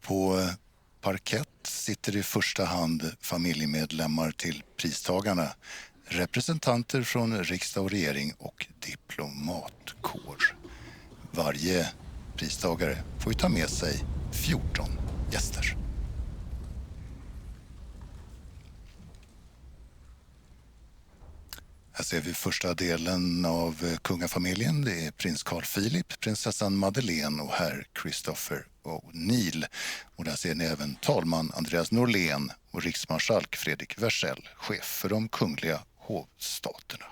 På parkett sitter i första hand familjemedlemmar till pristagarna, representanter från riksdag och regering och diplomatkår. Varje pristagare får ju ta med sig 14 gäster. Här ser vi första delen av kungafamiljen. Det är prins Carl Philip, prinsessan Madeleine och herr Christopher O'Neill. Och där ser ni även talman Andreas Norlén och riksmarskalk Fredrik Wersäll, chef för de kungliga hovstaterna.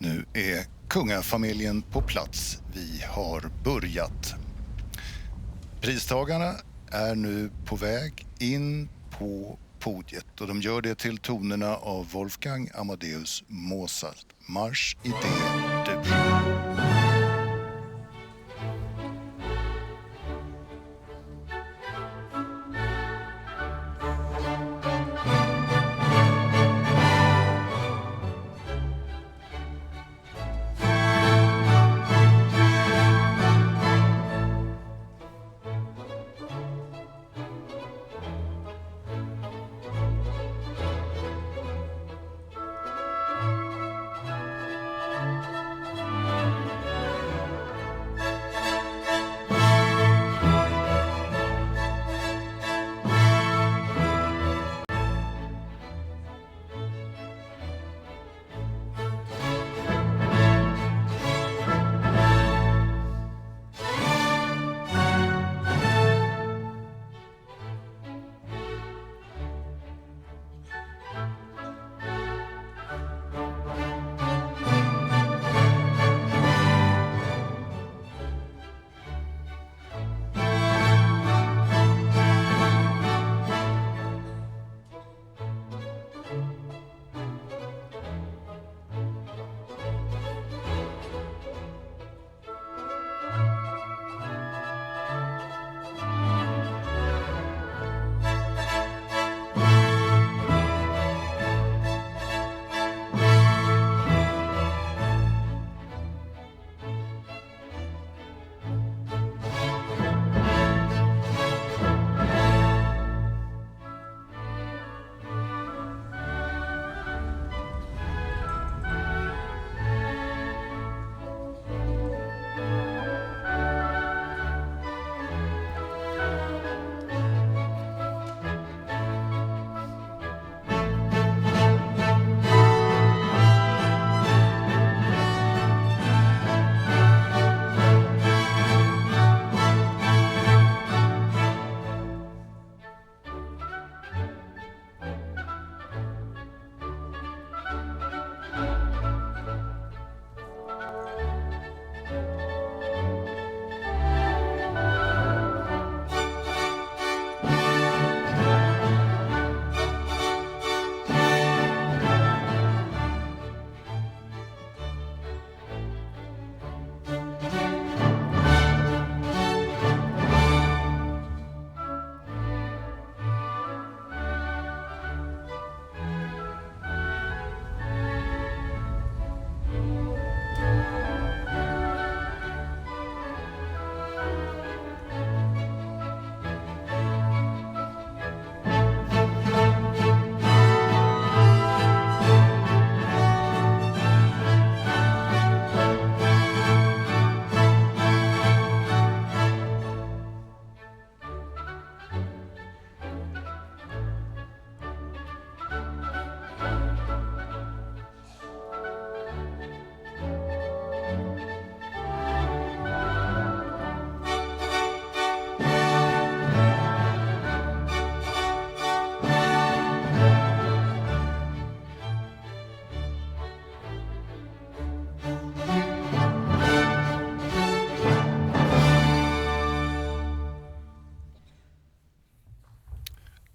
Nu är kungafamiljen på plats. Vi har börjat. Pristagarna är nu på väg in på podiet och de gör det till tonerna av Wolfgang Amadeus Mozart. Marsch i D-dur.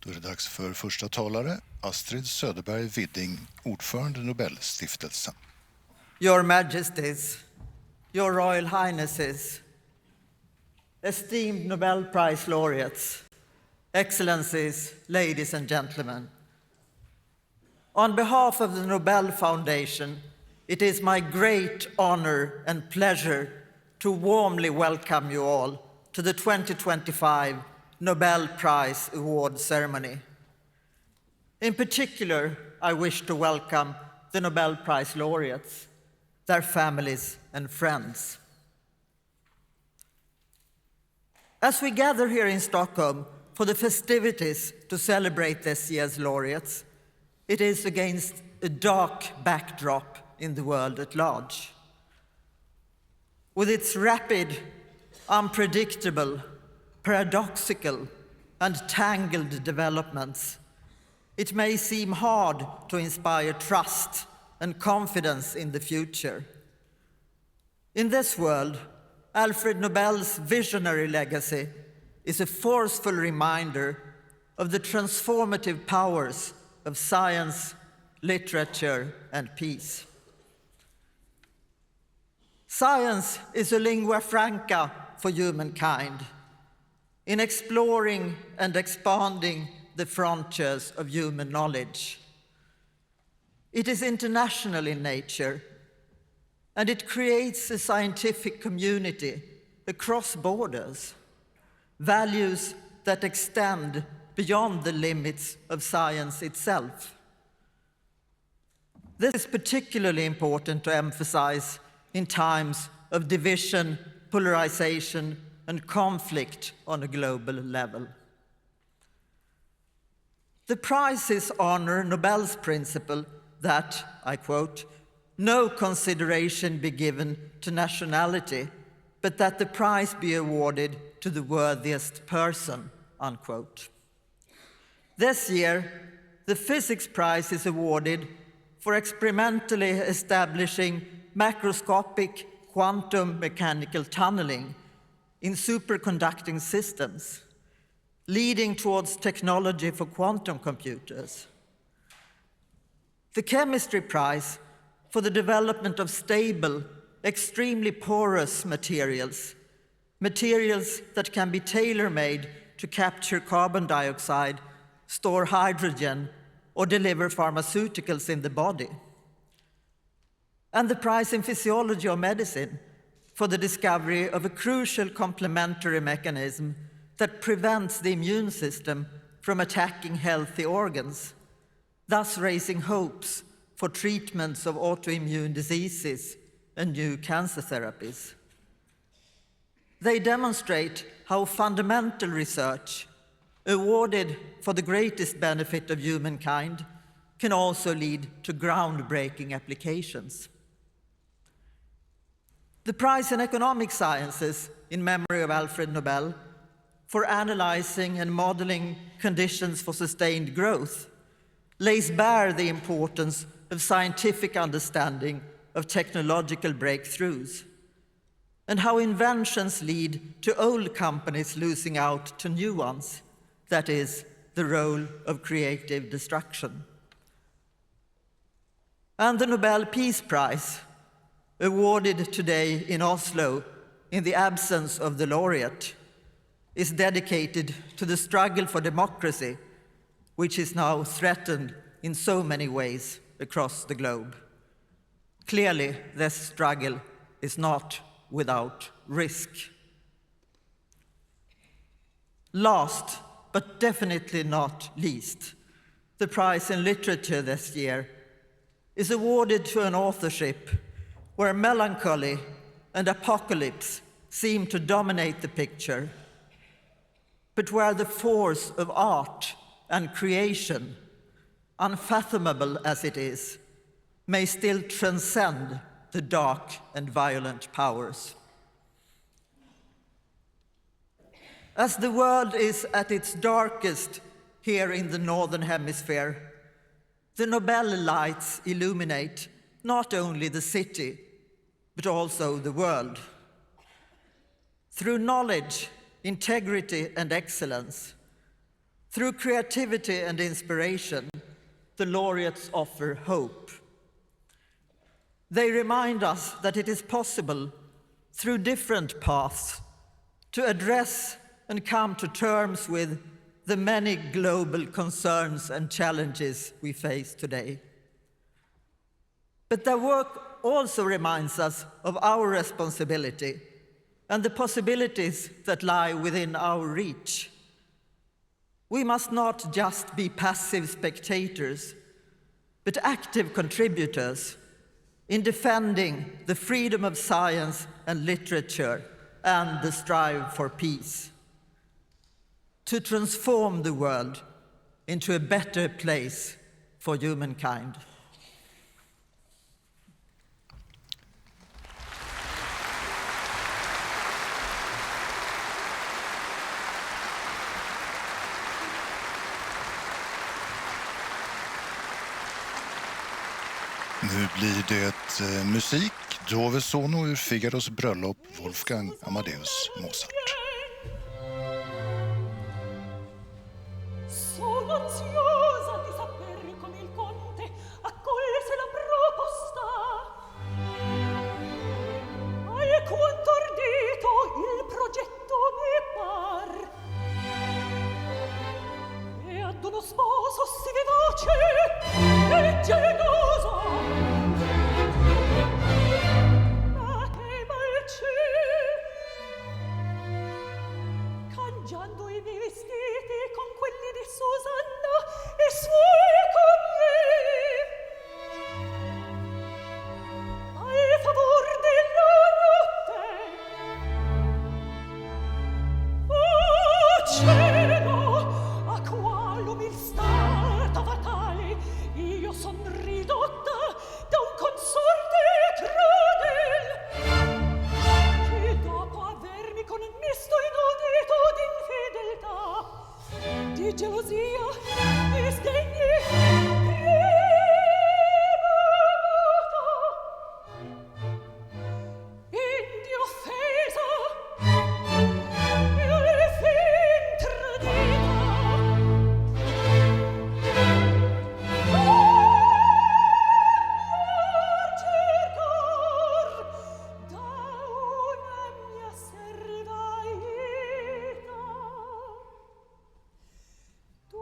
Då är det dags för första talare, Astrid Söderberg Widding, ordförande Nobelstiftelsen. Your Majesties, Your Royal Highnesses, esteemed Nobel Prize laureates, Excellencies, ladies and gentlemen. On behalf of the Nobel Foundation, it is my great honor and pleasure to warmly welcome you all to the 2025 Nobel Prize Award ceremony. In particular, I wish to welcome the Nobel Prize laureates, their families and friends. As we gather here in Stockholm for the festivities to celebrate this year's laureates, it is against a dark backdrop in the world at large. With its rapid, unpredictable, paradoxical, and tangled developments, it may seem hard to inspire trust and confidence in the future. In this world, Alfred Nobel's visionary legacy is a forceful reminder of the transformative powers of science, literature, and peace. Science is a lingua franca for humankind in exploring and expanding the frontiers of human knowledge. It is international in nature, and it creates a scientific community across borders, values that extend beyond the limits of science itself. This is particularly important to emphasize in times of division, polarization, and conflict on a global level. The prizes honor Nobel's principle that, I quote, "No consideration be given to nationality, but that the prize be awarded to the worthiest person," unquote. This year, the Physics Prize is awarded for experimentally establishing macroscopic quantum mechanical tunneling in superconducting systems, leading towards technology for quantum computers. The Chemistry Prize for the development of stable, extremely porous materials, materials that can be tailor-made to capture carbon dioxide, store hydrogen, or deliver pharmaceuticals in the body. And the prize in Physiology or Medicine for the discovery of a crucial complementary mechanism that prevents the immune system from attacking healthy organs, thus raising hopes for treatments of autoimmune diseases and new cancer therapies. They demonstrate how fundamental research, awarded for the greatest benefit of humankind, can also lead to groundbreaking applications. The prize in economic sciences in memory of Alfred Nobel for analyzing and modeling conditions for sustained growth lays bare the importance of scientific understanding of technological breakthroughs and how inventions lead to old companies losing out to new ones, that is, the role of creative destruction. And the Nobel Peace Prize, awarded today in Oslo in the absence of the laureate, is dedicated to the struggle for democracy, which is now threatened in so many ways across the globe. Clearly, this struggle is not without risk. Last, but definitely not least, the prize in literature this year is awarded to an authorship where melancholy and apocalypse seem to dominate the picture, but where the force of art and creation, unfathomable as it is, may still transcend the dark and violent powers. As the world is at its darkest here in the Northern Hemisphere, the Nobel lights illuminate not only the city, but also the world. Through knowledge, integrity, and excellence, Through creativity and inspiration, the laureates offer hope. They remind us that it is possible, through different paths, to address and come to terms with the many global concerns and challenges we face today. But their work also reminds us of our responsibility and the possibilities that lie within our reach. We must not just be passive spectators, but active contributors in defending the freedom of science and literature and the strive for peace, to transform the world into a better place for humankind. Nu blir det musik. Dove sono ur Figaros bröllop, Wolfgang Amadeus Mozart. Sono ansiosa di sapere come il conte accolse la proposta. E quanto ardito il progetto mi par. E ad uno sposo si vivace e geloso. Ma che malci, cangiando i miei vestiti con quelli di Susanna e suoi con me, ai favor della notte. Oh cielo, a qual umil stato fatale io son ridotta da un consorte crudel, che dopo avermi connesto inaudito d'infedeltà, di gelosia, di sdegni, di offesa, e alle fin tradita. Tu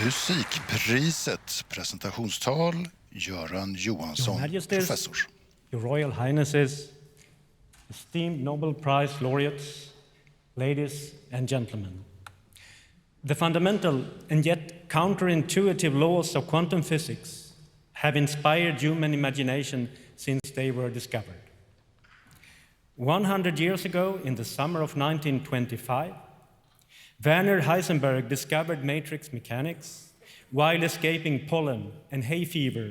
Fysikpriset, presentationstal, Göran Johansson, Your Majesties, professor. Your Royal Highnesses, esteemed Nobel Prize laureates, ladies and gentlemen. The fundamental and yet counterintuitive laws of quantum physics have inspired human imagination since they were discovered. 100 years ago, in the summer of 1925, Werner Heisenberg discovered matrix mechanics while escaping pollen and hay fever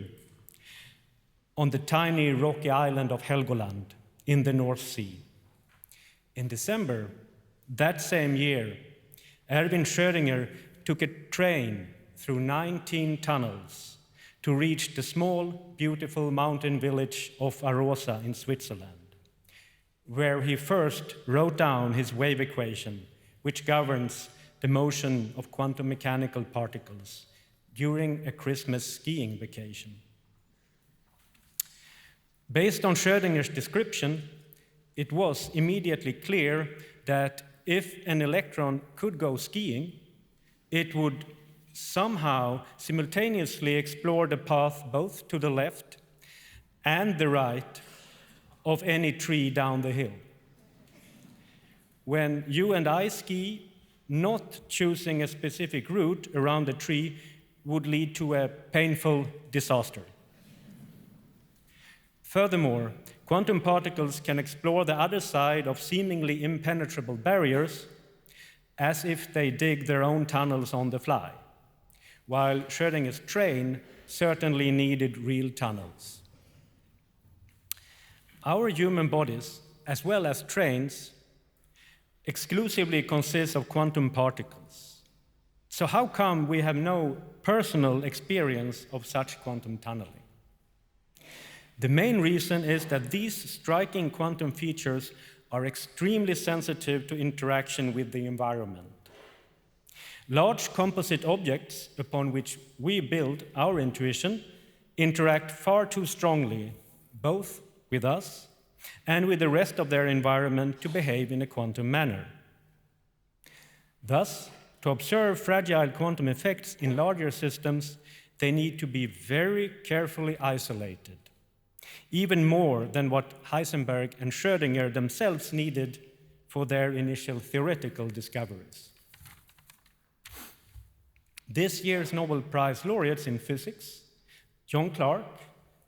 on the tiny rocky island of Helgoland in the North Sea. In December that same year, Erwin Schrödinger took a train through 19 tunnels to reach the small, beautiful mountain village of Arosa in Switzerland, where he first wrote down his wave equation, which governs the motion of quantum mechanical particles during a Christmas skiing vacation. Based on Schrödinger's description, it was immediately clear that if an electron could go skiing, it would somehow simultaneously explore the path both to the left and the right of any tree down the hill. When you and I ski, not choosing a specific route around the tree would lead to a painful disaster. Furthermore, quantum particles can explore the other side of seemingly impenetrable barriers as if they dig their own tunnels on the fly, while Schrödinger's train certainly needed real tunnels. Our human bodies, as well as trains, exclusively consist of quantum particles. So how come we have no personal experience of such quantum tunneling? The main reason is that these striking quantum features are extremely sensitive to interaction with the environment. Large composite objects upon which we build our intuition interact far too strongly, both with us and with the rest of their environment, to behave in a quantum manner. Thus, to observe fragile quantum effects in larger systems, they need to be very carefully isolated, even more than what Heisenberg and Schrödinger themselves needed for their initial theoretical discoveries. This year's Nobel Prize laureates in physics, John Clark,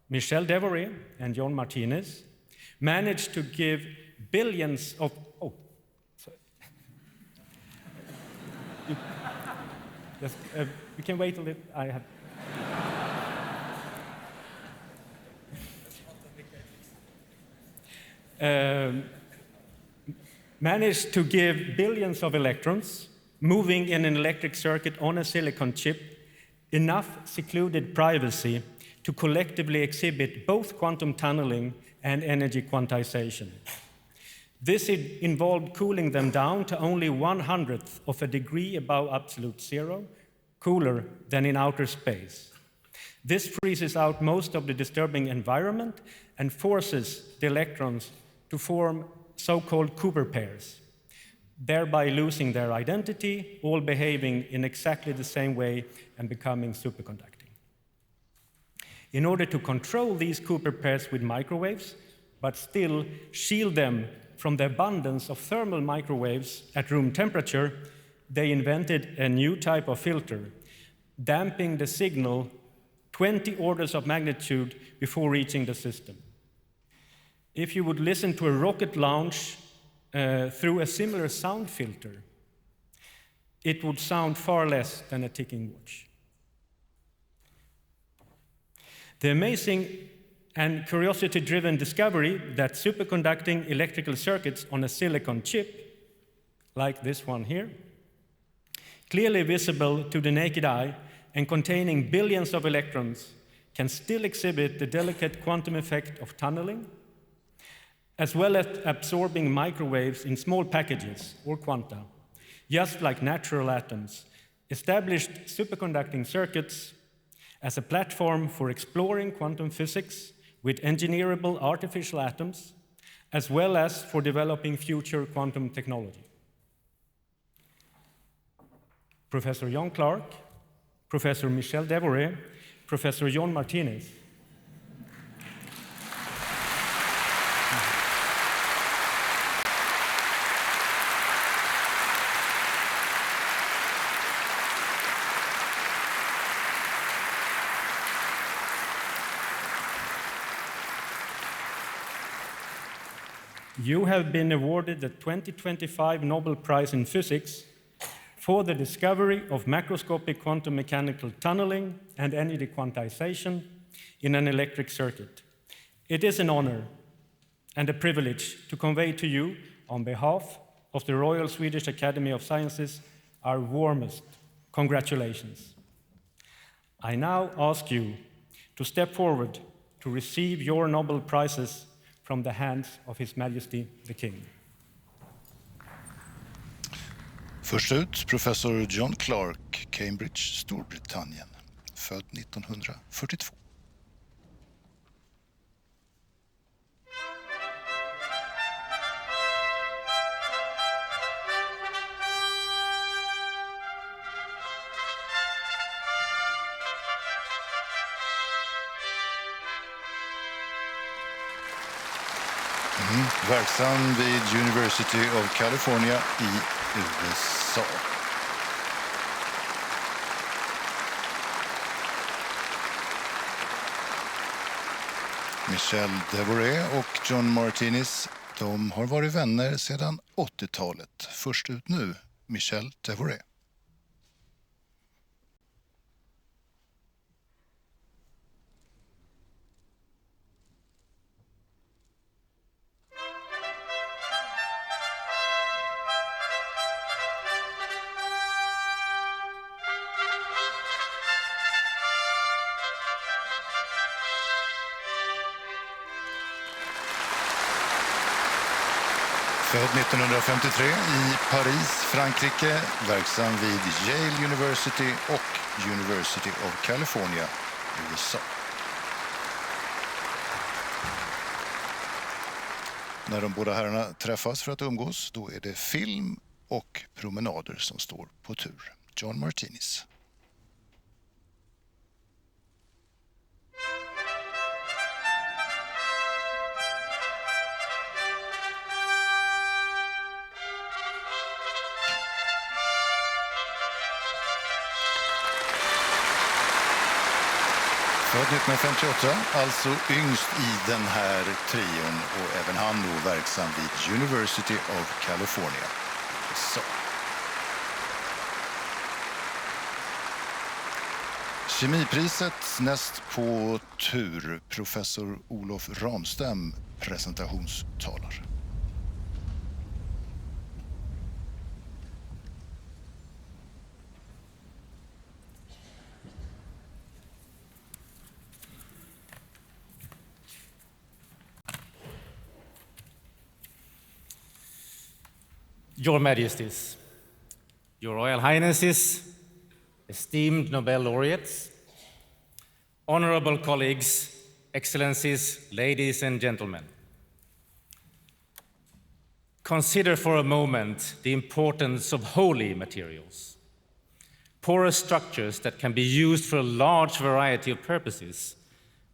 Michel Devoret, and John Martinez, managed to give billions of... Oh, sorry. You can wait a little. I have... managed to give billions of electrons moving in an electric circuit on a silicon chip enough secluded privacy to collectively exhibit both quantum tunneling and energy quantization. This involved cooling them down to only 1/100th of a degree above absolute zero, cooler than in outer space. This freezes out most of the disturbing environment and forces the electrons to form so-called Cooper pairs, thereby losing their identity, all behaving in exactly the same way and becoming superconducting. In order to control these Cooper pairs with microwaves, but still shield them from the abundance of thermal microwaves at room temperature, they invented a new type of filter, damping the signal 20 orders of magnitude before reaching the system. If you would listen to a rocket launch through a similar sound filter, it would sound far less than a ticking watch. The amazing and curiosity-driven discovery that superconducting electrical circuits on a silicon chip, like this one here, clearly visible to the naked eye and containing billions of electrons, can still exhibit the delicate quantum effect of tunneling, as well as absorbing microwaves in small packages, or quanta, just like natural atoms, established superconducting circuits as a platform for exploring quantum physics with engineerable artificial atoms, as well as for developing future quantum technology. Professor John Clark, Professor Michel Devoret, Professor John Martinez, you have been awarded the 2025 Nobel Prize in Physics for the discovery of macroscopic quantum mechanical tunneling and energy quantization in an electric circuit. It is an honor and a privilege to convey to you, on behalf of the Royal Swedish Academy of Sciences, our warmest congratulations. I now ask you to step forward to receive your Nobel Prizes from the hands of His Majesty the King. Först ut professor John Clark, Cambridge, Storbritannien, född 1942. Verksam vid University of California i USA. Michel Devoret och John Martinez, de har varit vänner sedan 80-talet. Först ut nu, Michel Devoret. Född 1953 i Paris, Frankrike, verksam vid Yale University och University of California, USA. När de båda herrarna träffas för att umgås, då är det film och promenader som står på tur. John Martinez. Född 1958, alltså yngst i den här trion och även han då verksam vid University of California. Så. Kemipriset näst på tur, professor Olof Ramstem, presentationstalar. Your Majesties, Your Royal Highnesses, esteemed Nobel laureates, honorable colleagues, excellencies, ladies and gentlemen. Consider for a moment the importance of holy materials, porous structures that can be used for a large variety of purposes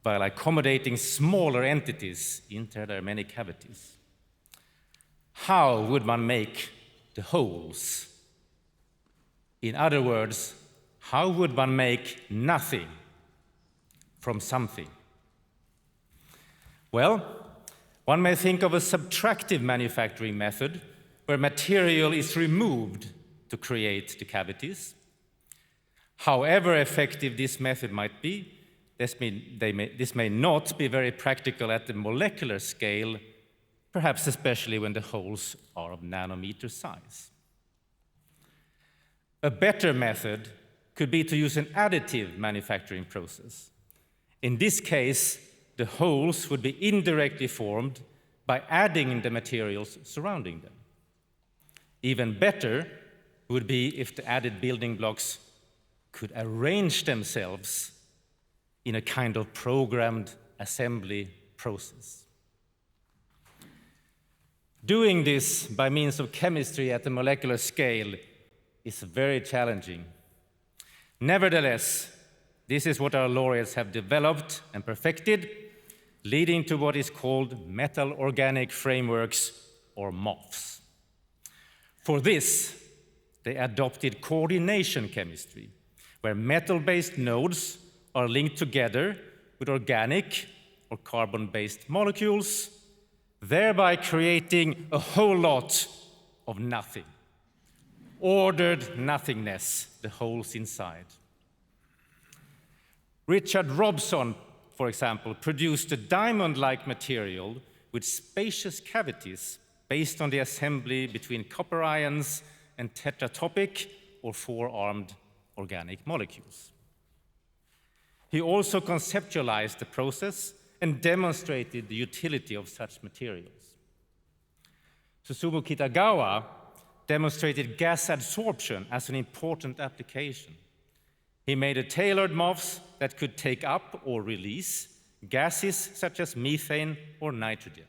while accommodating smaller entities into their many cavities. How would one make the wholes? In other words, how would one make nothing from something? Well, one may think of a subtractive manufacturing method where material is removed to create the cavities. However effective this method might be, this may not be very practical at the molecular scale, perhaps especially when the holes are of nanometer size. A better method could be to use an additive manufacturing process. In this case, the holes would be indirectly formed by adding the materials surrounding them. Even better would be if the added building blocks could arrange themselves in a kind of programmed assembly process. Doing this by means of chemistry at the molecular scale is very challenging. Nevertheless, this is what our laureates have developed and perfected, leading to what is called metal organic frameworks, or MOFs. For this, they adopted coordination chemistry, where metal-based nodes are linked together with organic or carbon-based molecules, thereby creating a whole lot of nothing. Ordered nothingness, the holes inside. Richard Robson, for example, produced a diamond-like material with spacious cavities based on the assembly between copper ions and tetratopic or four-armed organic molecules. He also conceptualized the process and demonstrated the utility of such materials. Susumu Kitagawa demonstrated gas adsorption as an important application. He made a tailored MOFs that could take up or release gases such as methane or nitrogen.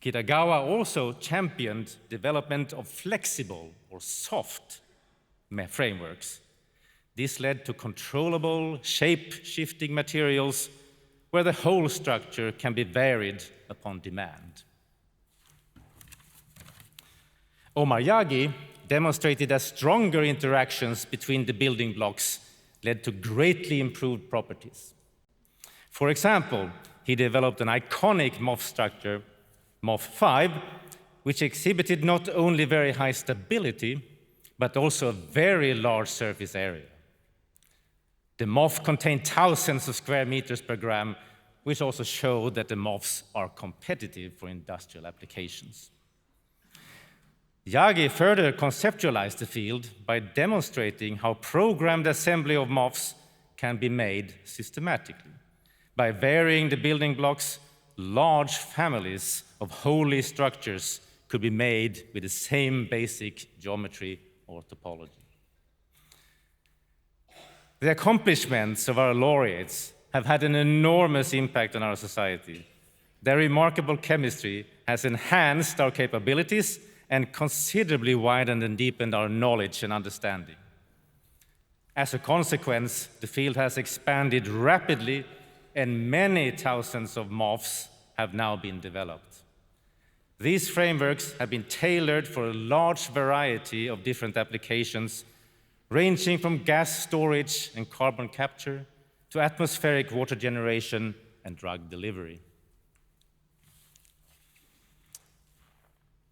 Kitagawa also championed development of flexible or soft frameworks. This led to controllable, shape-shifting materials where the whole structure can be varied upon demand. Omar Yagi demonstrated that stronger interactions between the building blocks led to greatly improved properties. For example, he developed an iconic MOF structure, MOF5, which exhibited not only very high stability, but also a very large surface area. The MOF contained thousands of square meters per gram, which also showed that the MOFs are competitive for industrial applications. Yagi further conceptualized the field by demonstrating how programmed assembly of MOFs can be made systematically. By varying the building blocks, large families of holy structures could be made with the same basic geometry or topology. The accomplishments of our laureates have had an enormous impact on our society. Their remarkable chemistry has enhanced our capabilities and considerably widened and deepened our knowledge and understanding. As a consequence, the field has expanded rapidly, and many thousands of MOFs have now been developed. These frameworks have been tailored for a large variety of different applications, ranging from gas storage and carbon capture to atmospheric water generation and drug delivery.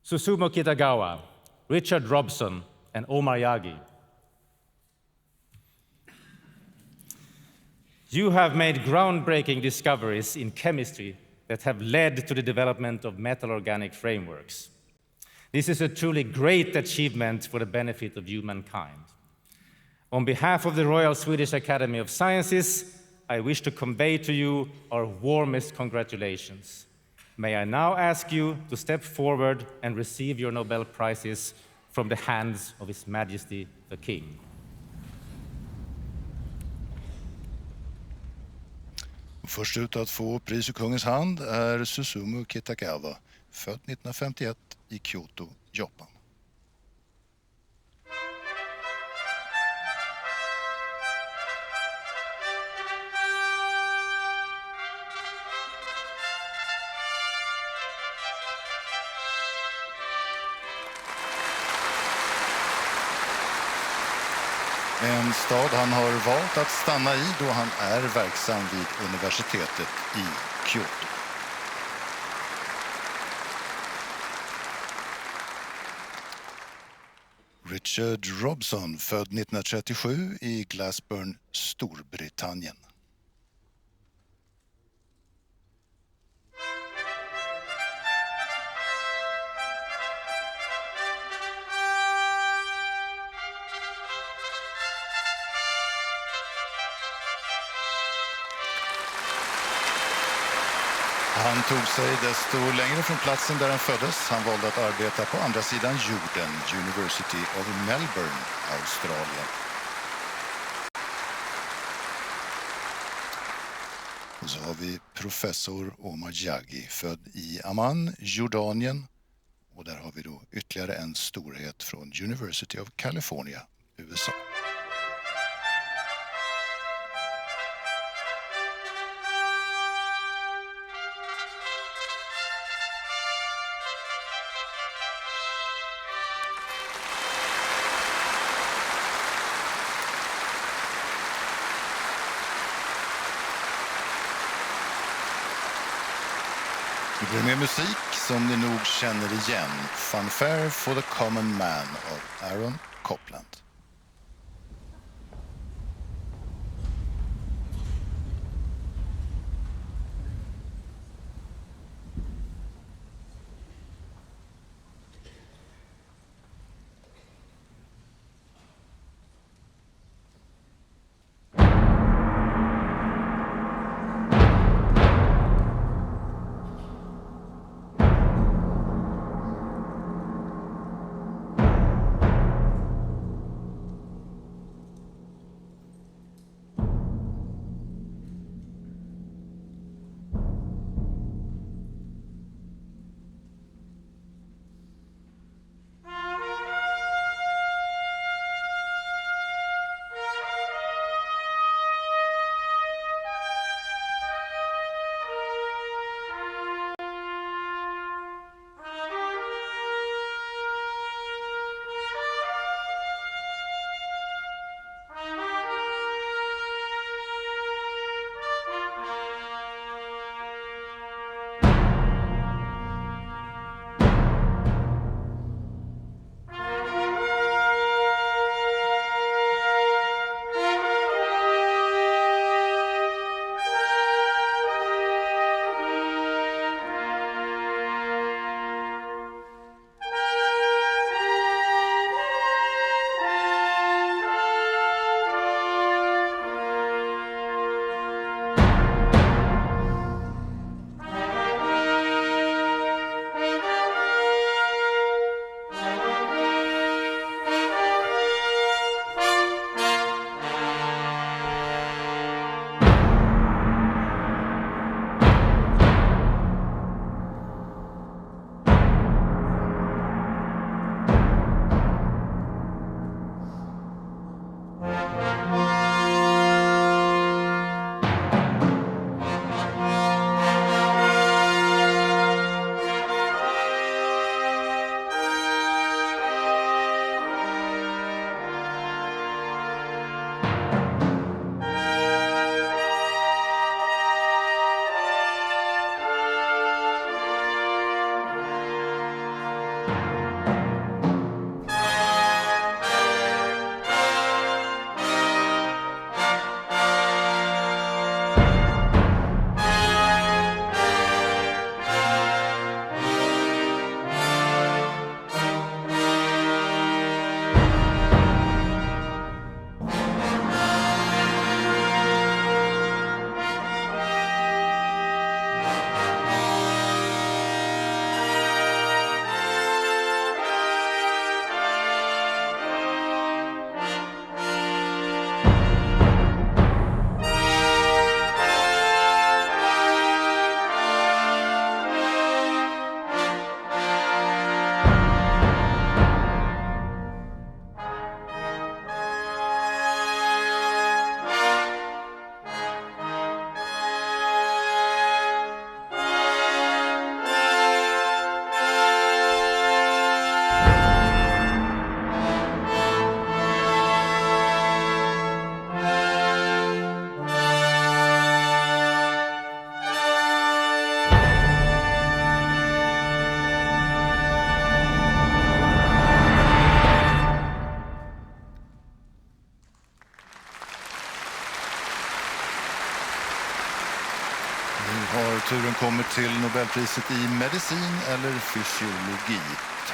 Susumu Kitagawa, Richard Robson, and Omar Yagi. You have made groundbreaking discoveries in chemistry that have led to the development of metal organic frameworks. This is a truly great achievement for the benefit of humankind. On behalf of the Royal Swedish Academy of Sciences, I wish to convey to you our warmest congratulations. May I now ask you to step forward and receive your Nobel Prizes from the hands of His Majesty the King. Först ut att få pris ur kungens hand är Susumu Kitagawa, född 1951 i Kyoto, Japan. En stad han har valt att stanna i då han är verksam vid universitetet i Kyoto. Richard Robson, född 1937 i Glasburn, Storbritannien. Han tog sig desto längre från platsen där han föddes. Han valde att arbeta på andra sidan jorden, University of Melbourne, Australien. Och så har vi professor Omar Jaggi, född i Amman, Jordanien. Och där har vi då ytterligare en storhet från University of California, USA. Det blir med musik som ni nog känner igen. Fanfare for the Common Man av Aaron Copland. Nu har turen kommit till Nobelpriset i medicin eller fysiologi.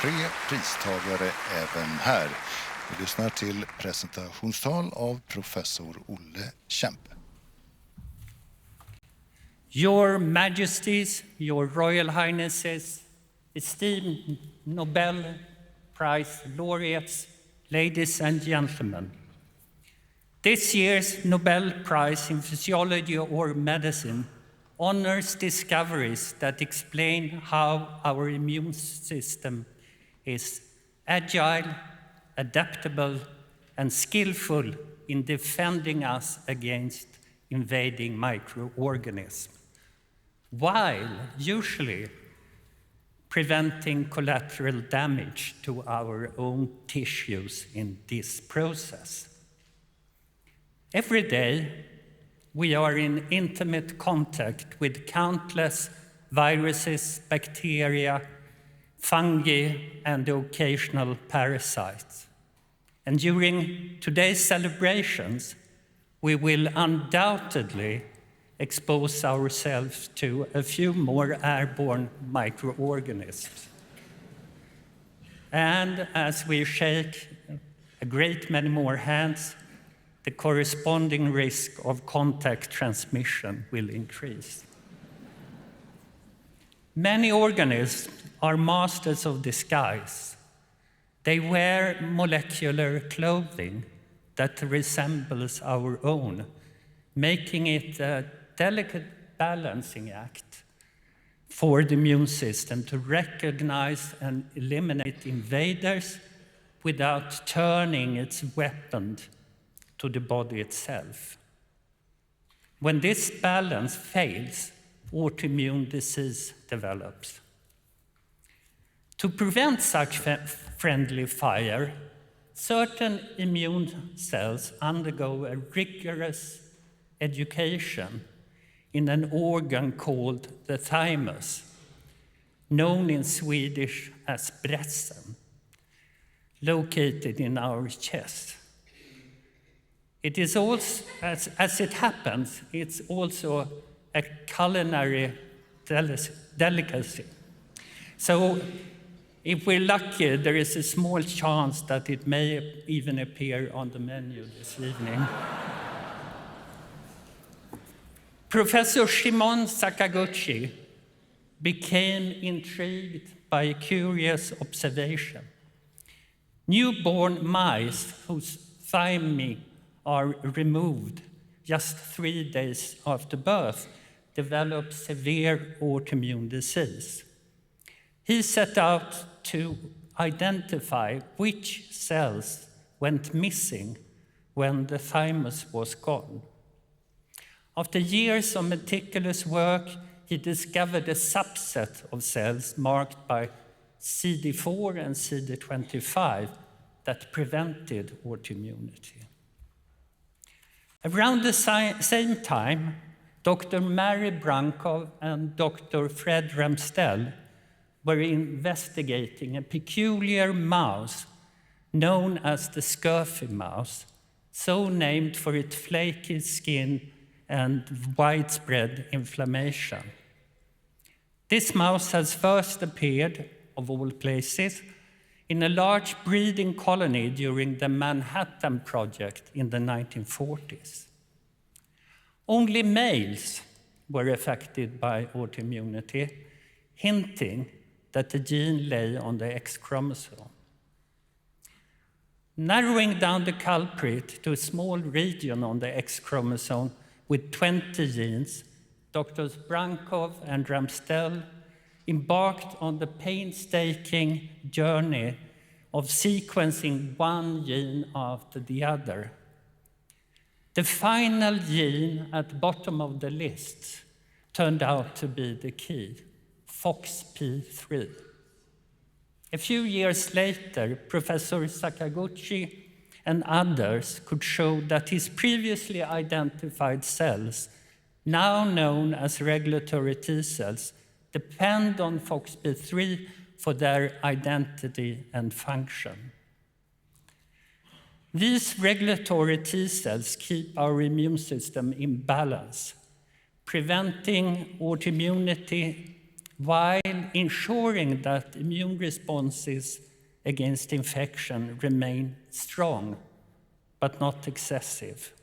3 pristagare även här. Vi lyssnar till presentationstal av professor Olle Kempe. Your Majesties, Your Royal Highnesses, esteemed Nobel Prize laureates, ladies and gentlemen. This year's Nobel Prize in Physiology or Medicine honors discoveries that explain how our immune system is agile, adaptable, and skillful in defending us against invading microorganisms, while usually preventing collateral damage to our own tissues in this process. Every day, we are in intimate contact with countless viruses, bacteria, fungi, and the occasional parasites. And during today's celebrations, we will undoubtedly expose ourselves to a few more airborne microorganisms. And as we shake a great many more hands, the corresponding risk of contact transmission will increase. Many organisms are masters of disguise. They wear molecular clothing that resembles our own, making it a delicate balancing act for the immune system to recognize and eliminate invaders without turning its weapon to the body itself. When this balance fails, autoimmune disease develops. To prevent such friendly fire, certain immune cells undergo a rigorous education in an organ called the thymus, known in Swedish as brässen, located in our chest. It is also, as it happens, it's also a culinary delicacy. So if we're lucky, there is a small chance that it may even appear on the menu this evening. Professor Shimon Sakaguchi became intrigued by a curious observation. Newborn mice whose thymi are removed just 3 days after birth develop severe autoimmune disease. He set out to identify which cells went missing when the thymus was gone. After years of meticulous work, he discovered a subset of cells marked by CD4 and CD25 that prevented autoimmunity. Around the same time, Dr. Mary Brankov and Dr. Fred Ramstell were investigating a peculiar mouse known as the scurfy mouse, so named for its flaky skin and widespread inflammation. This mouse has first appeared, of all places, in a large breeding colony during the Manhattan Project in the 1940s. Only males were affected by autoimmunity, hinting that the gene lay on the X chromosome. Narrowing down the culprit to a small region on the X chromosome with 20 genes, Drs. Brankov and Ramstell embarked on the painstaking journey of sequencing one gene after the other. The final gene at the bottom of the list turned out to be the key, FOXP3. A few years later, Professor Sakaguchi and others could show that his previously identified cells, now known as regulatory T cells, depend on FOXP3 for their identity and function. These regulatory T cells keep our immune system in balance, preventing autoimmunity while ensuring that immune responses against infection remain strong, but not excessive.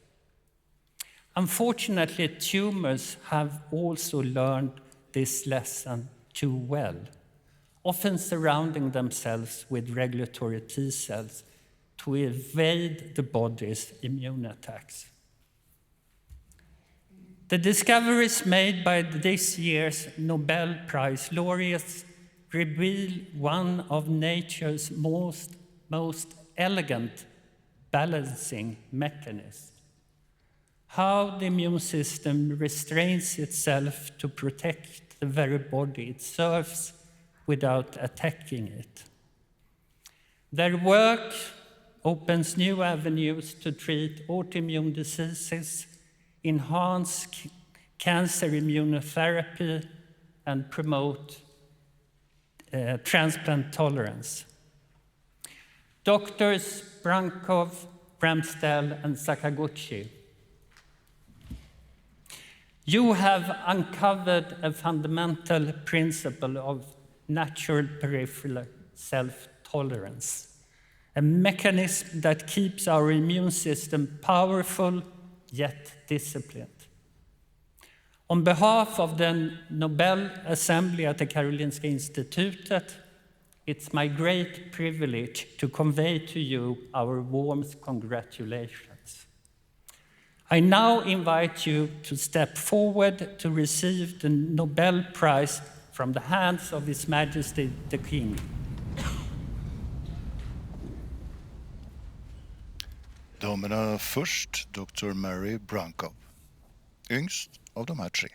Unfortunately, tumors have also learned this lesson too well, often surrounding themselves with regulatory T cells to evade the body's immune attacks. The discoveries made by this year's Nobel Prize laureates reveal one of nature's most elegant balancing mechanisms. How the immune system restrains itself to protect the very body it serves without attacking it. Their work opens new avenues to treat autoimmune diseases, enhance cancer immunotherapy, and promote transplant tolerance. Doctors Brankov, Ramsdell, and Sakaguchi, you have uncovered a fundamental principle of natural peripheral self-tolerance, a mechanism that keeps our immune system powerful yet disciplined. On behalf of the Nobel Assembly at the Karolinska Institutet, it's my great privilege to convey to you our warmest congratulations. I now invite you to step forward to receive the Nobel Prize from the hands of His Majesty the King. Damerna först, Dr. Mary Brankov, yngst av de här tre.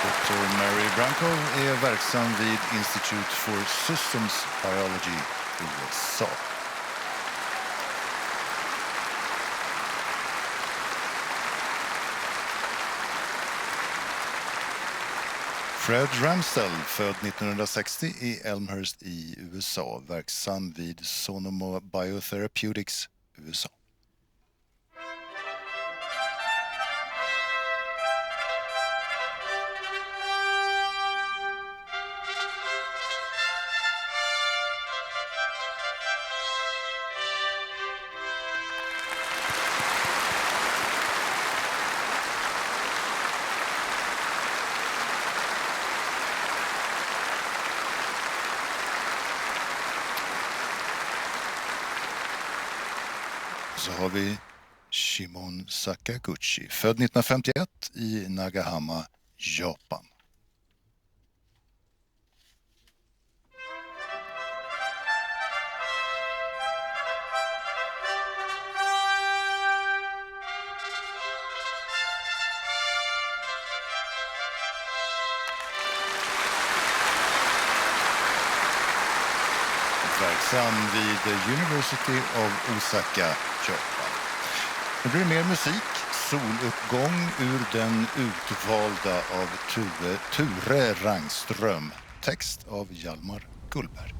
Dr. Mary Brankov är verksam vid Institute for Systems Biology i USA. Fred Ramsdell, född 1960 i Elmhurst i USA, verksam vid Sonoma Biotherapeutics, USA. Så har vi Shimon Sakaguchi, född 1951 i Nagahama, Japan. Verksam vid The University of Osaka, Japan. Nu blir det mer musik, soluppgång ur den utvalda av Ture Rangström, text av Hjalmar Gullberg.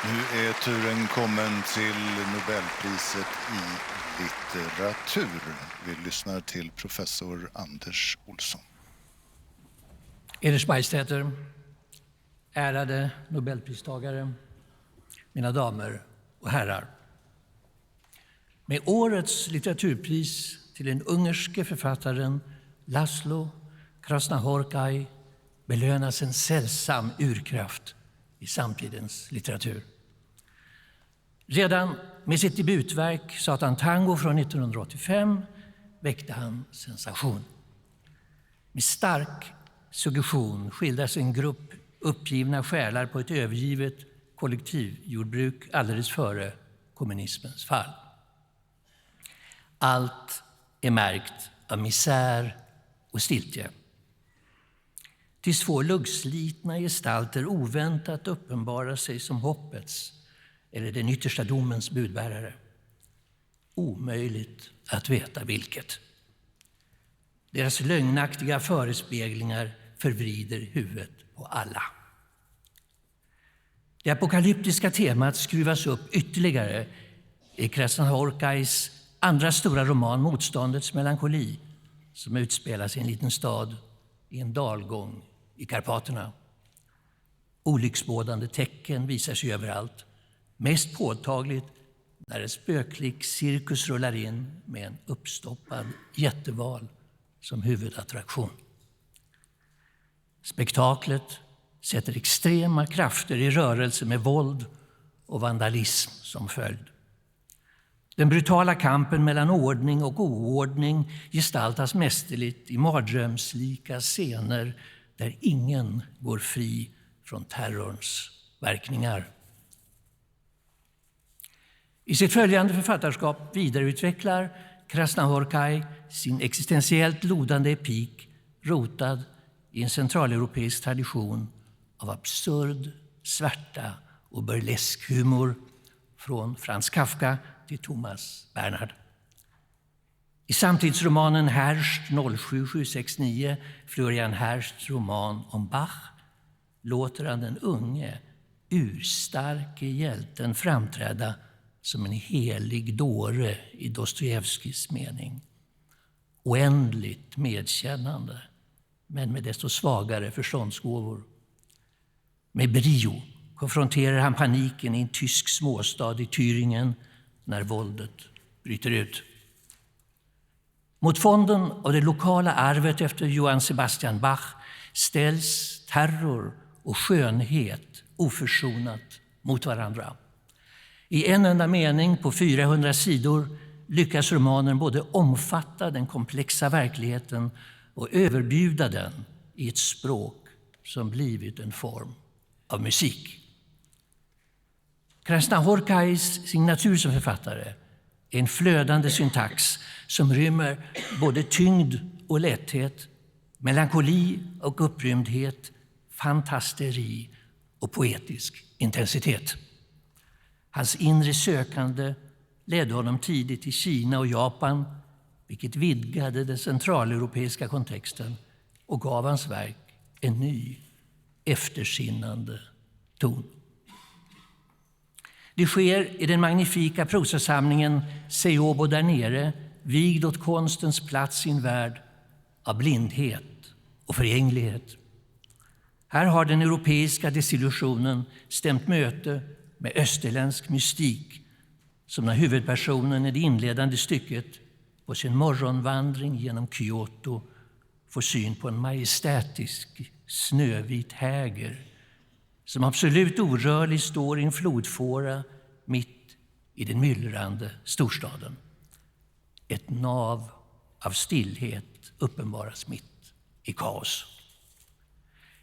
Nu är turen kommen till Nobelpriset i litteratur. Vi lyssnar till professor Anders Olsson. Eders Majestäter, ärade Nobelpristagare, mina damer och herrar. Med årets litteraturpris till den ungerske författaren Laszlo Krasznahorkai belönas en sällsam urkraft i samtidens litteratur. Redan med sitt debutverk Satan Tango från 1985 väckte han sensation. Med stark suggestion skildras en grupp uppgivna själar på ett övergivet kollektivjordbruk alldeles före kommunismens fall. Allt är märkt av misär och stiltje. Tills två luggslitna gestalter oväntat uppenbarar sig som hoppets eller den yttersta domens budbärare. Omöjligt att veta vilket. Deras lögnaktiga förespeglingar förvrider huvudet på alla. Det apokalyptiska temat skruvas upp ytterligare i Krasznahorkais andra stora roman Motståndets melankoli, som utspelas i en liten stad i en dalgång i Karpaterna. Olycksbådande tecken visar sig överallt, mest påtagligt när en spöklik cirkus rullar in med en uppstoppad jätteval som huvudattraktion. Spektaklet sätter extrema krafter i rörelse med våld och vandalism som följd. Den brutala kampen mellan ordning och oordning gestaltas mästerligt i mardrömslika scener där ingen går fri från terrorns verkningar. I sitt följande författarskap vidareutvecklar Krasznahorkai sin existentiellt lodande epik rotad i en centraleuropeisk tradition av absurd svärta och burlesk humor från Franz Kafka till Thomas Bernhard. I samtidsromanen Herst 07769, Florian Hersts roman om Bach, låter han den unge, urstarke hjälten framträda som en helig dåre i Dostojevskijs mening. Oändligt medkännande, men med desto svagare förståndsgåvor. Med brio konfronterar han paniken i en tysk småstad i Thüringen när våldet bryter ut. Mot fonden av det lokala arvet efter Johann Sebastian Bach ställs terror och skönhet oförsonat mot varandra. I en enda mening på 400 sidor lyckas romanen både omfatta den komplexa verkligheten och överbjuda den i ett språk som blivit en form av musik. Krasznahorkais signatur som författare är en flödande syntax som rymmer både tyngd och lätthet, melankoli och upprymdhet, fantasteri och poetisk intensitet. Hans inre sökande ledde honom tidigt till Kina och Japan, vilket vidgade den centraleuropeiska kontexten och gav hans verk en ny, eftersinnande ton. Det sker i den magnifika prosasamlingen Seobo där nere, vigd åt konstens plats i en värld av blindhet och förgänglighet. Här har den europeiska desillusionen stämt möte med österländsk mystik, som när huvudpersonen i det inledande stycket på sin morgonvandring genom Kyoto får syn på en majestätisk snövit häger som absolut orörlig står i en flodfåra mitt i den myllrande storstaden. Ett nav av stillhet uppenbaras mitt i kaos.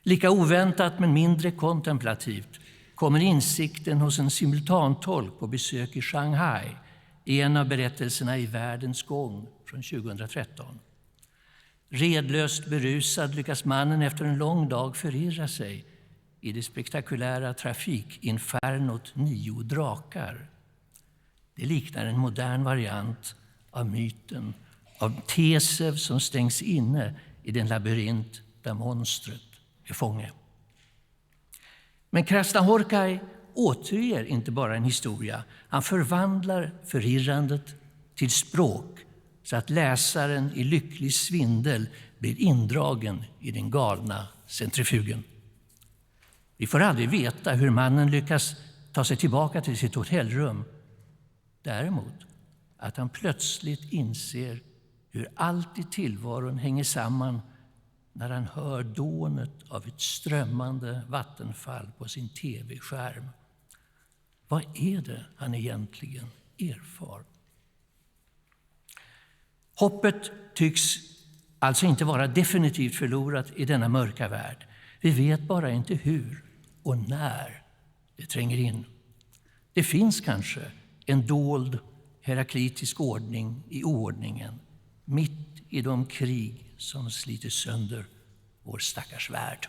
Lika oväntat men mindre kontemplativt kommer insikten hos en simultantolk på besök i Shanghai i en av berättelserna i Världens gång från 2013. Redlöst berusad lyckas mannen efter en lång dag förirra sig i det spektakulära trafikinfernot 9 drakar. Det liknar en modern variant av myten av Tesev som stängs inne i den labyrint där monstret är fånge. Men Krasznahorkai återger inte bara en historia, han förvandlar förirrandet till språk så att läsaren i lycklig svindel blir indragen i den galna centrifugen. Vi får aldrig veta hur mannen lyckas ta sig tillbaka till sitt hotellrum. Däremot att han plötsligt inser hur allt i tillvaron hänger samman när han hör dånet av ett strömmande vattenfall på sin tv-skärm. Vad är det han egentligen erfar? Hoppet tycks alltså inte vara definitivt förlorat i denna mörka värld. Vi vet bara inte hur och när det tränger in. Det finns kanske en dold heraklitisk ordning i oordningen, mitt i de krig som sliter sönder vår stackars värld.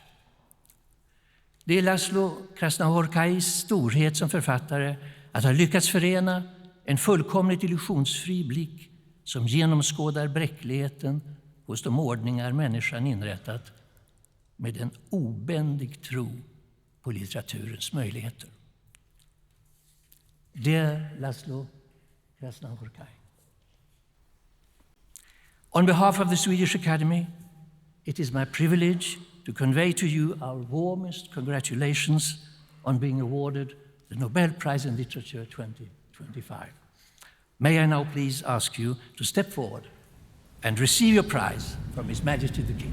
Det är Laszlo Krasznahorkais storhet som författare att ha lyckats förena en fullkomligt illusionsfri blick som genomskådar bräckligheten hos de ordningar människan inrättat med en obändig tro på litteraturens möjligheter. Dear Laszlo Krasznahorkai, on behalf of the Swedish Academy, it is my privilege to convey to you our warmest congratulations on being awarded the Nobel Prize in Literature 2025. May I now please ask you to step forward and receive your prize from His Majesty the King.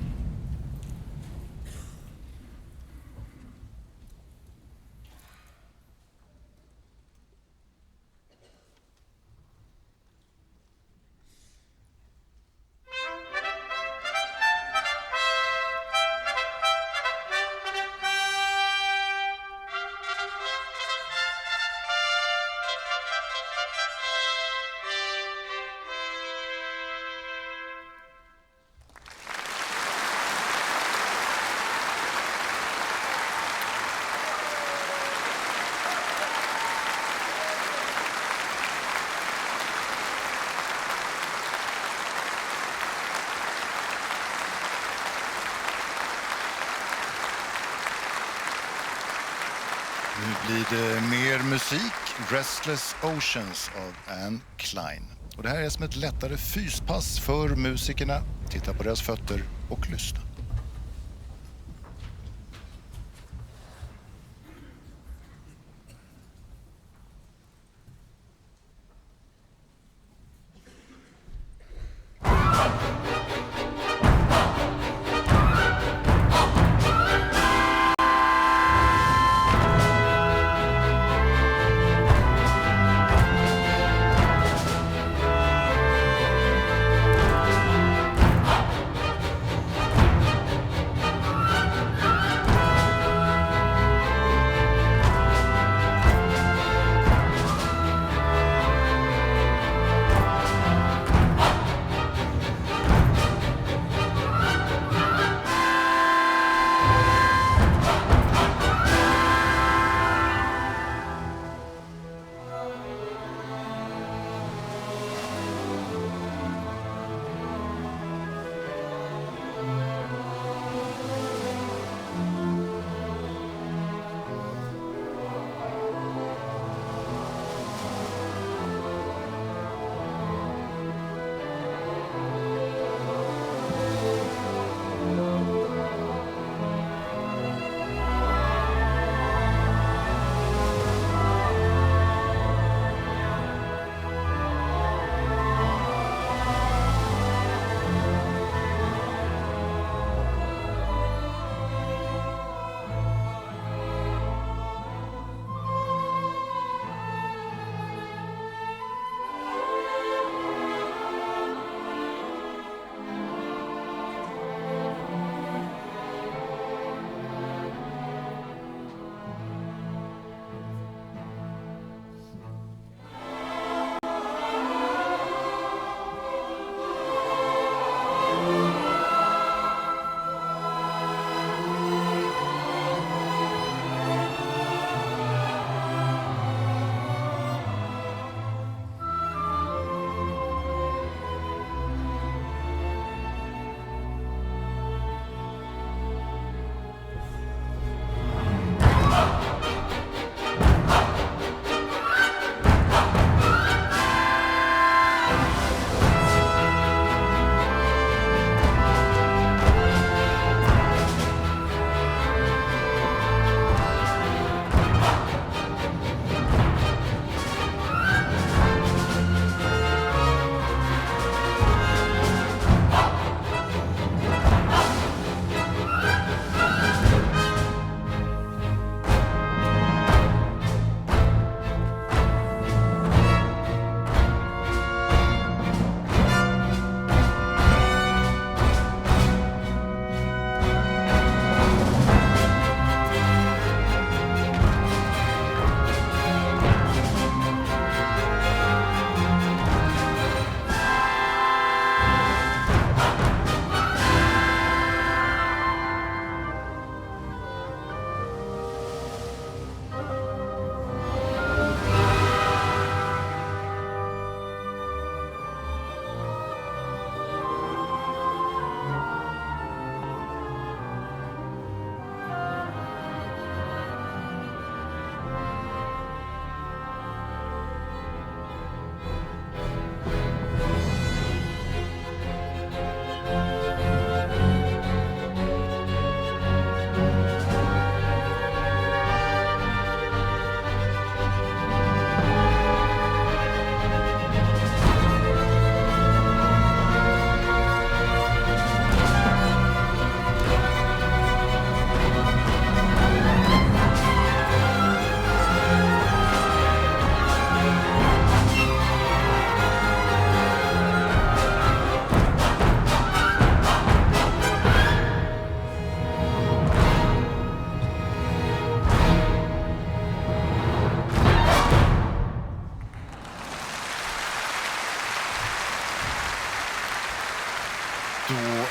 Nu blir det mer musik, Restless Oceans av Anne Klein. Och det här är som ett lättare fyspass för musikerna. Titta på deras fötter och lyssna.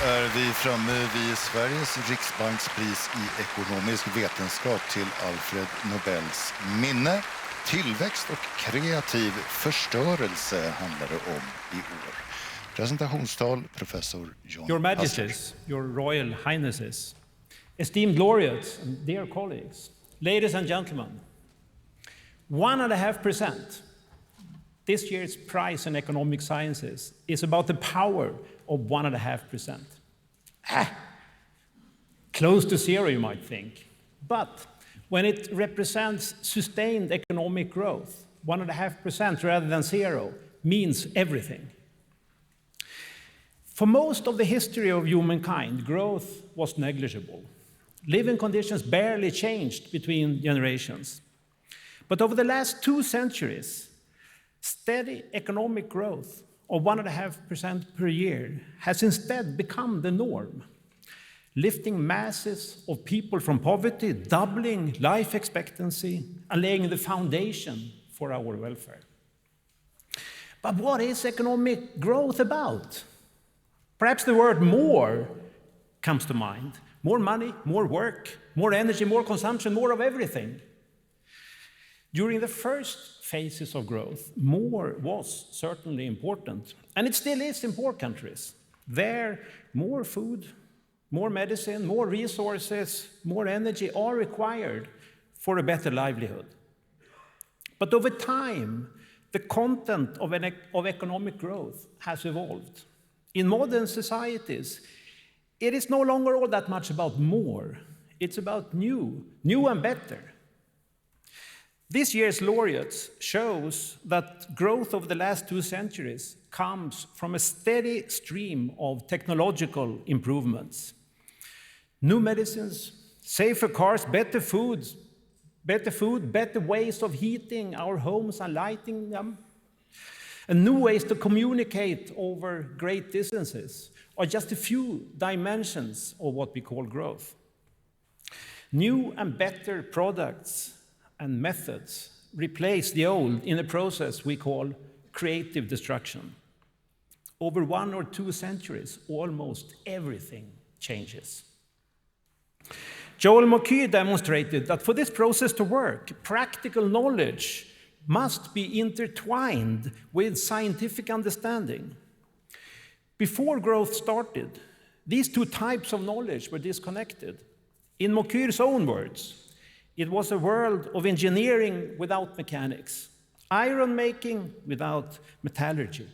är vi framme vid Sveriges riksbankspris i ekonomisk vetenskap till Alfred Nobels minne. Tillväxt och kreativ förstörelse handlar det om i år. Presentationstal, professor John Your Majesties, Your Royal Highnesses, esteemed laureates and dear colleagues, ladies and gentlemen, 1.5%. This year's prize in economic sciences is about the power of 1.5%. Close to zero, you might think. But when it represents sustained economic growth, 1.5% rather than zero means everything. For most of the history of humankind, growth was negligible. Living conditions barely changed between generations. But over the last 2 centuries, steady economic growth of 1.5% per year has instead become the norm, lifting masses of people from poverty, doubling life expectancy, and laying the foundation for our welfare. But what is economic growth about? Perhaps the word more comes to mind. More money, more work, more energy, more consumption, more of everything. During the first phases of growth, more was certainly important, and it still is in poor countries. There, more food, more medicine, more resources, more energy are required for a better livelihood. But over time, the content of economic growth has evolved. In modern societies, it is no longer all that much about more. It's about new and better. This year's laureates shows that growth over the last 2 centuries comes from a steady stream of technological improvements. New medicines, safer cars, better food, better ways of heating our homes and lighting them, and new ways to communicate over great distances are just a few dimensions of what we call growth. New and better products and methods replace the old in a process we call creative destruction. Over 1 or 2 centuries, almost everything changes. Joel Mokyr demonstrated that for this process to work, practical knowledge must be intertwined with scientific understanding. Before growth started, these 2 types of knowledge were disconnected. In Mokyr's own words, it was a world of engineering without mechanics, iron making without metallurgy,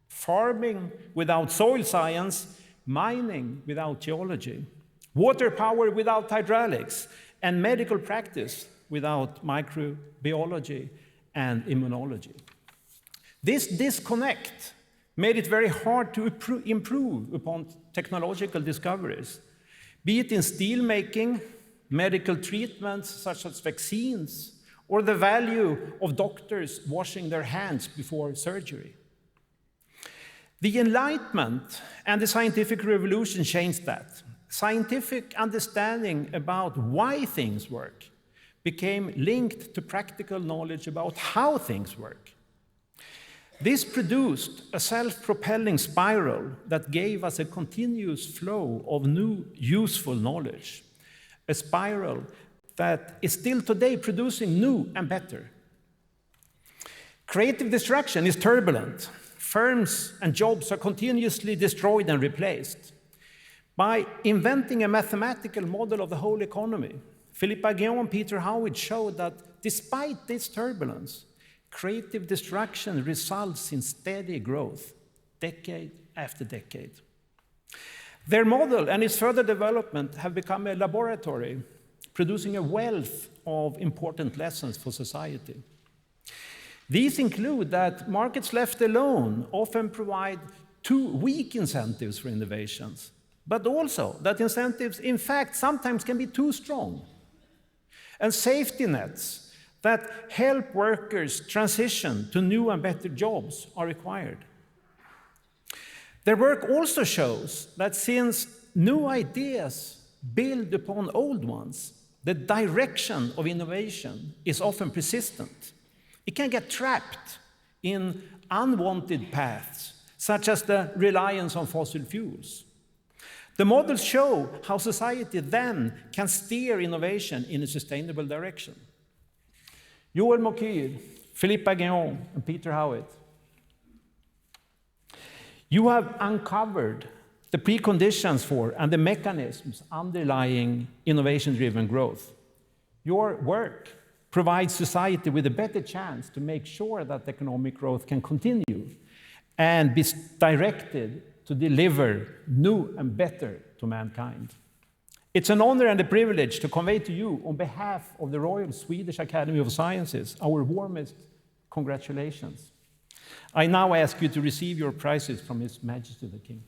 farming without soil science, mining without geology, water power without hydraulics, and medical practice without microbiology and immunology. This disconnect made it very hard to improve upon technological discoveries, be it in steel making, medical treatments such as vaccines, or the value of doctors washing their hands before surgery. The Enlightenment and the scientific revolution changed that. Scientific understanding about why things work became linked to practical knowledge about how things work. This produced a self-propelling spiral that gave us a continuous flow of new, useful knowledge. A spiral that is still today producing new and better. Creative destruction is turbulent. Firms and jobs are continuously destroyed and replaced. By inventing a mathematical model of the whole economy, Philippe Aghion and Peter Howard showed that despite this turbulence, creative destruction results in steady growth, decade after decade. Their model and its further development have become a laboratory, producing a wealth of important lessons for society. These include that markets left alone often provide too weak incentives for innovations, but also that incentives, in fact, sometimes can be too strong. And safety nets that help workers transition to new and better jobs are required. Their work also shows that since new ideas build upon old ones, the direction of innovation is often persistent. It can get trapped in unwanted paths, such as the reliance on fossil fuels. The models show how society then can steer innovation in a sustainable direction. Joël Mokyr, Philippe Aghion, and Peter Howitt, you have uncovered the preconditions for and the mechanisms underlying innovation-driven growth. Your work provides society with a better chance to make sure that economic growth can continue and be directed to deliver new and better to mankind. It's an honor and a privilege to convey to you, on behalf of the Royal Swedish Academy of Sciences, our warmest congratulations. I now ask you to receive your prizes from His Majesty the King.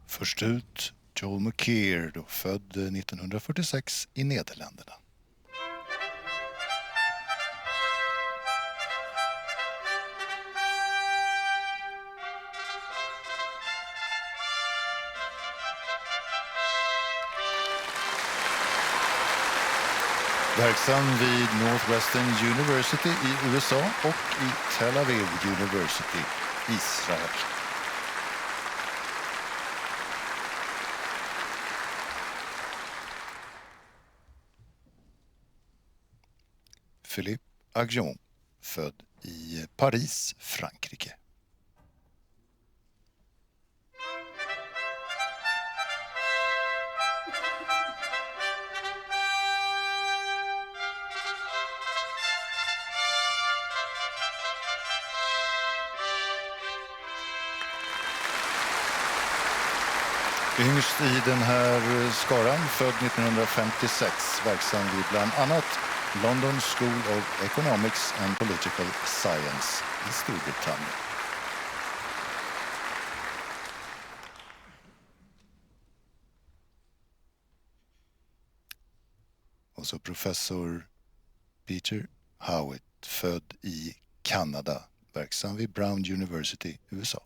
Först ut Joel Mokyr, då född 1946 i Nederländerna. Verksam vid Northwestern University i USA och i Tel Aviv University, Israel. Philippe Aghion, född i Paris, Frankrike. Yngst i den här skaran, född 1956, verksam vid bland annat London School of Economics and Political Science i Storbritannien. Och så professor Peter Howitt, född i Kanada, verksam vid Brown University, USA.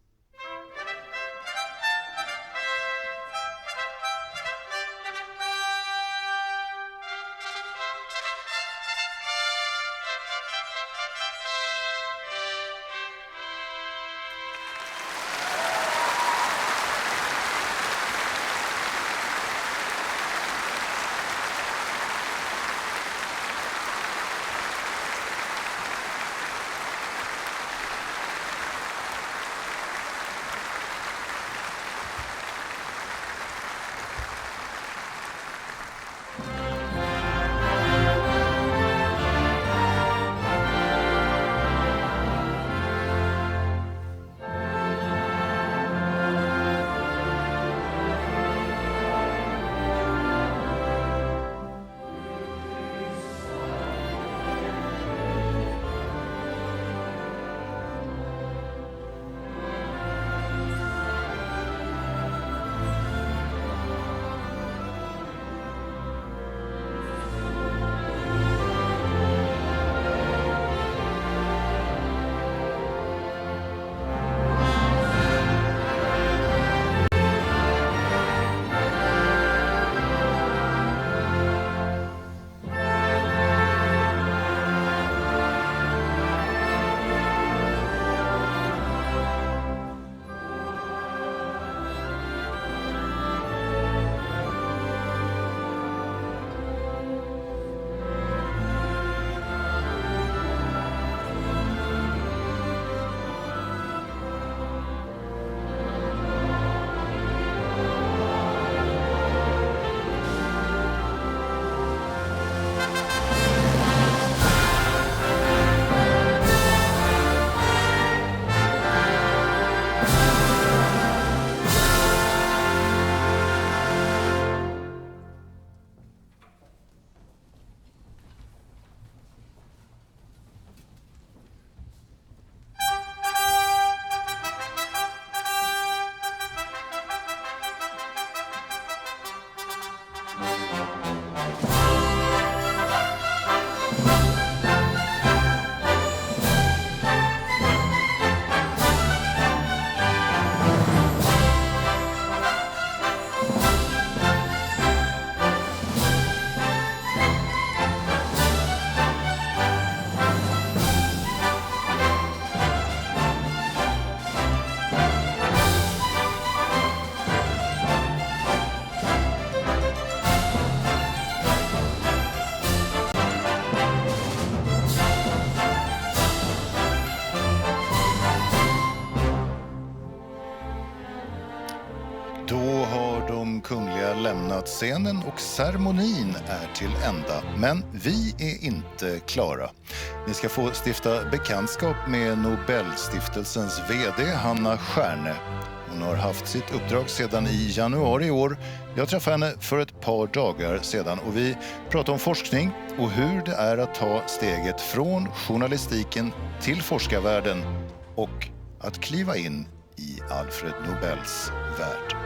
Då har de kungliga lämnat scenen och ceremonin är till ända. Men vi är inte klara. Ni ska få stifta bekantskap med Nobelstiftelsens vd Hanna Stjärne. Hon har haft sitt uppdrag sedan i januari i år. Jag träffade henne för ett par dagar sedan och vi pratade om forskning och hur det är att ta steget från journalistiken till forskarvärlden och att kliva in i Alfred Nobels värld.